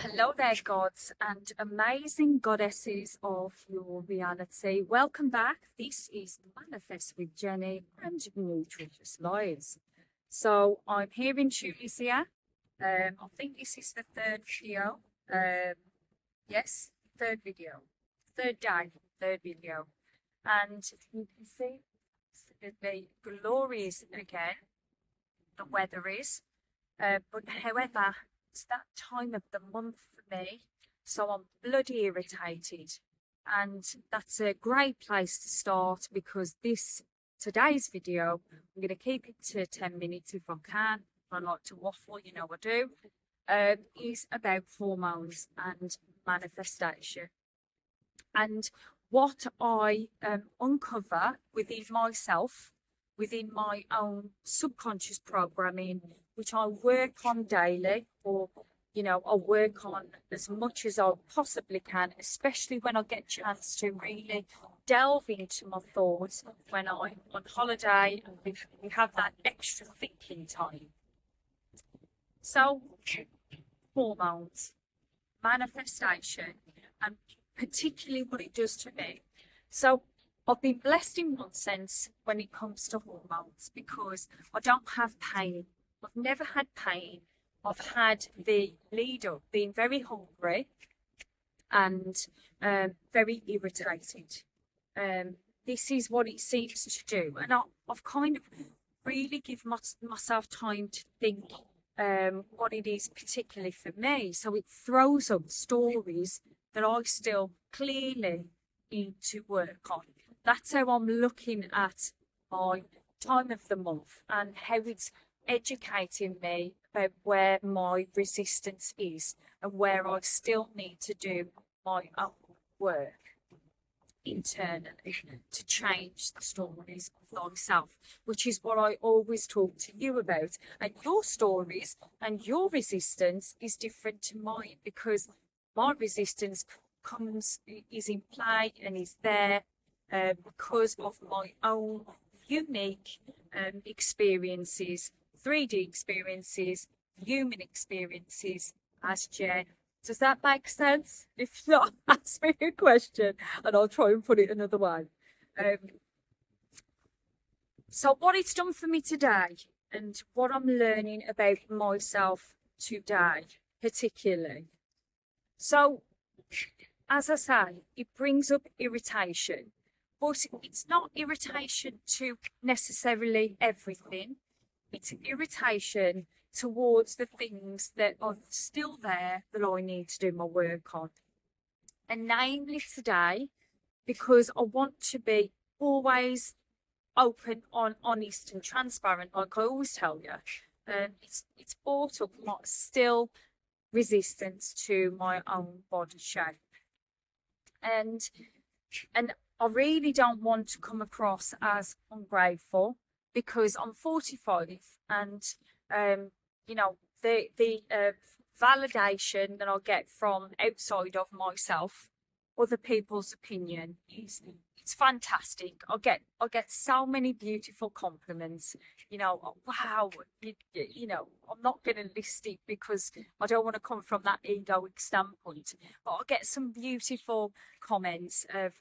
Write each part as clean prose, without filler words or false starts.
Hello there, gods and amazing goddesses of your reality. Welcome back. This is Manifest with Jenny and Nutritious Lives. So I'm here in Tunisia. I think this is the third video. Yes, third video. Third day, third video. And you can see it's absolutely glorious again. The weather is. But however, it's that time of the month for me, so I'm bloody irritated. And that's a great place to start because today's video, I'm going to keep it to 10 minutes if I can. I like to waffle, you know I do, is about hormones and manifestation. And what I uncover within myself, within my own subconscious programming, which I work on daily, or I work on as much as I possibly can, especially when I get a chance to really delve into my thoughts when I'm on holiday and we have that extra thinking time. So, hormones, manifestation, and particularly what it does to me. So, I've been blessed in one sense when it comes to hormones because I don't have pain. I've never had pain. I've had the lead up being very hungry and very irritated. This is what it seems to do. And I've kind of really given myself time to think what it is particularly for me. So it throws up stories that I still clearly need to work on. That's how I'm looking at my time of the month and how it's educating me about where my resistance is and where I still need to do my own work internally to change the stories of myself, which is what I always talk to you about. And your stories and your resistance is different to mine because my resistance is in play and is there because of my own unique experiences, 3D experiences, human experiences as Jen. Does that make sense? If not, ask me a question and I'll try and put it another way. So what it's done for me today and what I'm learning about myself today, particularly. So, as I say, it brings up irritation, but it's not irritation to necessarily everything. It's irritation towards the things that are still there that I need to do my work on. And namely today, because I want to be always open, honest and transparent, like I always tell you. It's brought up my still resistance to my own body shape. And I really don't want to come across as ungrateful because I'm 45 and the validation that I get from outside of myself, other people's opinion, it's fantastic. I get so many beautiful compliments. Wow, I'm not going to list it because I don't want to come from that egoic standpoint, but I get some beautiful comments of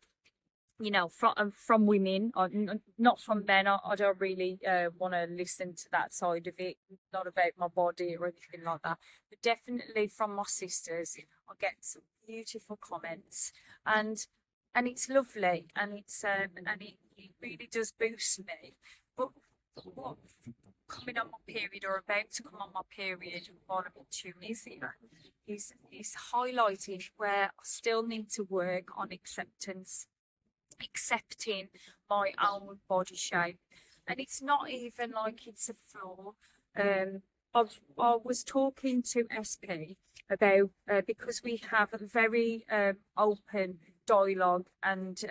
from women, or not from men. I don't really want to listen to that side of it, not about my body or anything like that, but definitely from my sisters. I get some beautiful comments, and it's lovely, and it really does boost me. But what coming on my period or about to come on my period while I'm in Tunisia is highlighting where I still need to work on accepting my own body shape. And it's not even like it's a flaw. I was talking to SP about because we have a very open dialogue, and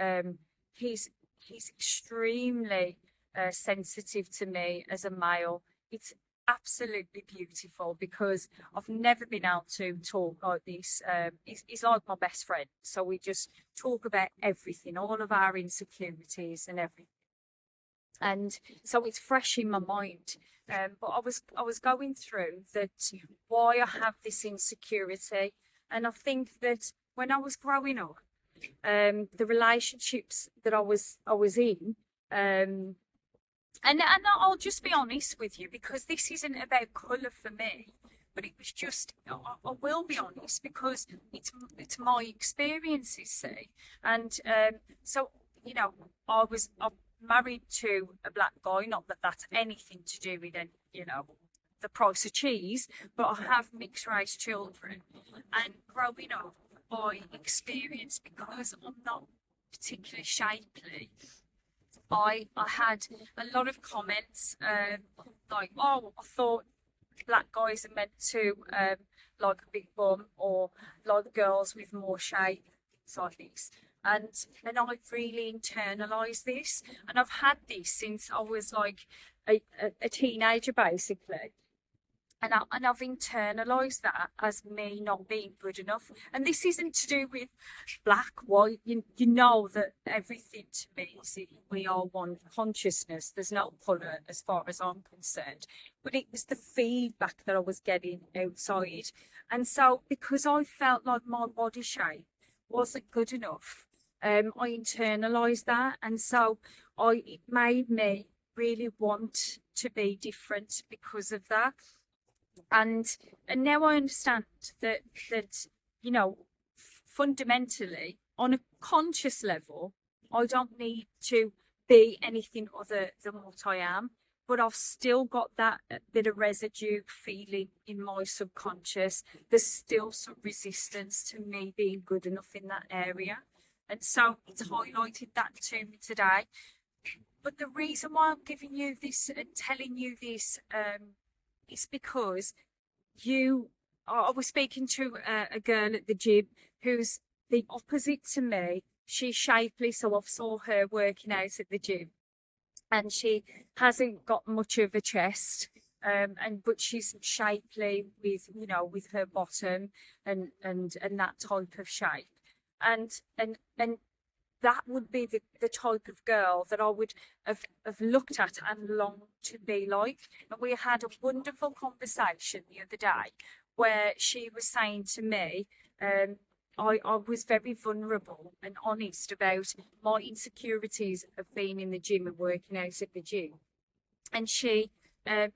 he's extremely sensitive to me as a male. It's absolutely beautiful because I've never been able to talk like this. He's like my best friend, so we just talk about everything, all of our insecurities and everything. And so it's fresh in my mind. But I was going through that why I have this insecurity And I think that when I was growing up, the relationships that I was in, and I'll just be honest with you, because this isn't about colour for me, but it was just, I will be honest, because it's my experiences, see. And so, you know, I'm married to a black guy, not that that's anything to do with, you know, the price of cheese, but I have mixed race children. And growing up, I experienced, because I'm not particularly shapely, I had a lot of comments, like, oh, I thought black guys are meant to like a big bum, or like girls with more shape, things like this. And I've really internalized this, and I've had this since I was like a teenager, basically. And I've internalized that as me not being good enough. And this isn't to do with black, white. You know that everything to me is we are one consciousness. There's no colour as far as I'm concerned. But it was the feedback that I was getting outside. And so because I felt like my body shape wasn't good enough, I internalized that. And so it made me really want to be different because of that. And now I understand that you know, fundamentally, on a conscious level, I don't need to be anything other than what I am, but I've still got that bit of residue feeling in my subconscious. There's still some resistance to me being good enough in that area, and so it's highlighted that to me today. But the reason why I'm giving you this and telling you this, it's because I was speaking to a girl at the gym who's the opposite to me. She's shapely, so I've saw her working out at the gym, and she hasn't got much of a chest, but she's shapely with, you know, with her bottom and that type of shape, and that would be the type of girl that I would have looked at and longed to be like. And we had a wonderful conversation the other day where she was saying to me, I was very vulnerable and honest about my insecurities of being in the gym and working out at the gym. And she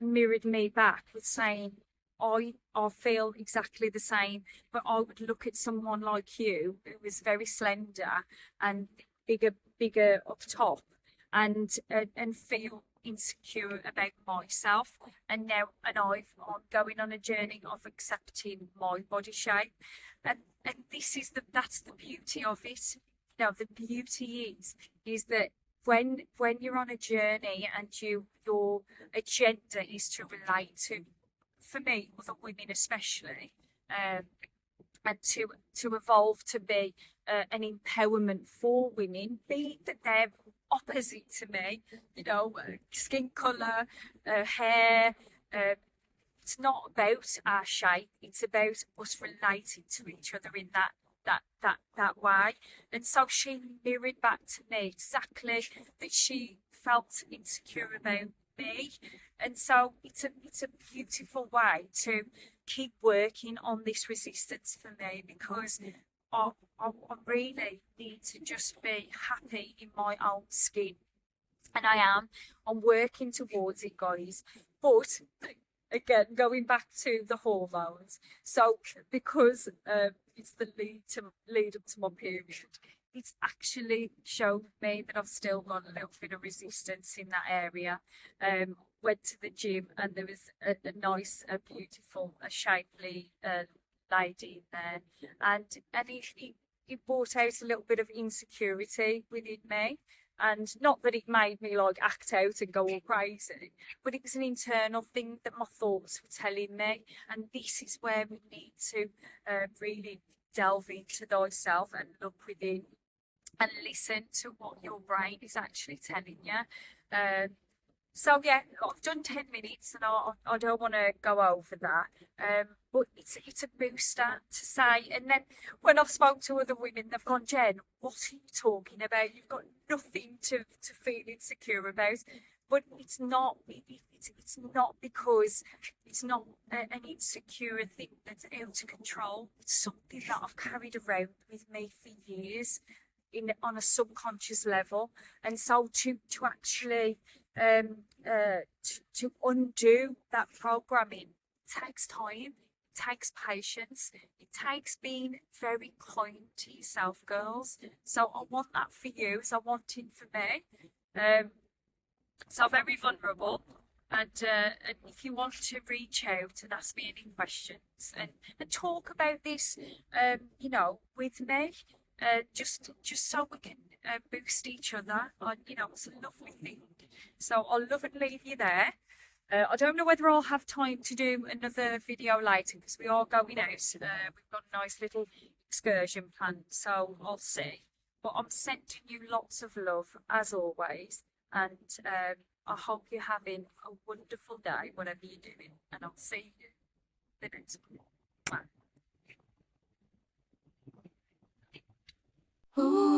mirrored me back with saying, I feel exactly the same, but I would look at someone like you who was very slender and bigger up top, and feel insecure about myself. And now, I'm going on a journey of accepting my body shape, and this is that's the beauty of it. You know, the beauty is that when you're on a journey and your agenda is to relate to, for me, other women especially, and to evolve to be an empowerment for women, be that they're opposite to me, you know, skin colour, hair. It's not about our shape; it's about us relating to each other in that way. And so she mirrored back to me exactly that she felt insecure about me. And so it's a beautiful way to keep working on this resistance for me, because I really need to just be happy in my own skin, and I'm working towards it, guys. But again, going back to the hormones, so because it's the lead up to my period, it's actually showed me that I've still got a little bit of resistance in that area. Went to the gym, and there was a nice, beautiful, shapely lady in there, and it brought out a little bit of insecurity within me. And not that it made me like act out and go all crazy, but it was an internal thing that my thoughts were telling me. And this is where we need to really delve into thyself and look within and listen to what your brain is actually telling you. So yeah, I've done 10 minutes, and I don't want to go over that. But it's a booster to say. And then when I've spoke to other women, they've gone, Jen, what are you talking about? You've got nothing to feel insecure about. but it's not. It's not because it's not an insecure thing that's out of control. It's something that I've carried around with me for years, on a subconscious level, and so to actually to undo that programming takes time. It takes patience. It takes being very kind to yourself, girls. So I want that for you. So I want it for me. So very vulnerable. And if you want to reach out and ask me any questions and talk about this, with me, just so we can boost each other. It's a lovely thing. So I'll love and leave you there. I don't know whether I'll have time to do another video later because we are going out. We've got a nice little excursion planned, so I'll see. But I'm sending you lots of love as always, and I hope you're having a wonderful day, whatever you're doing, and I'll see you the next one. Bye. Ooh.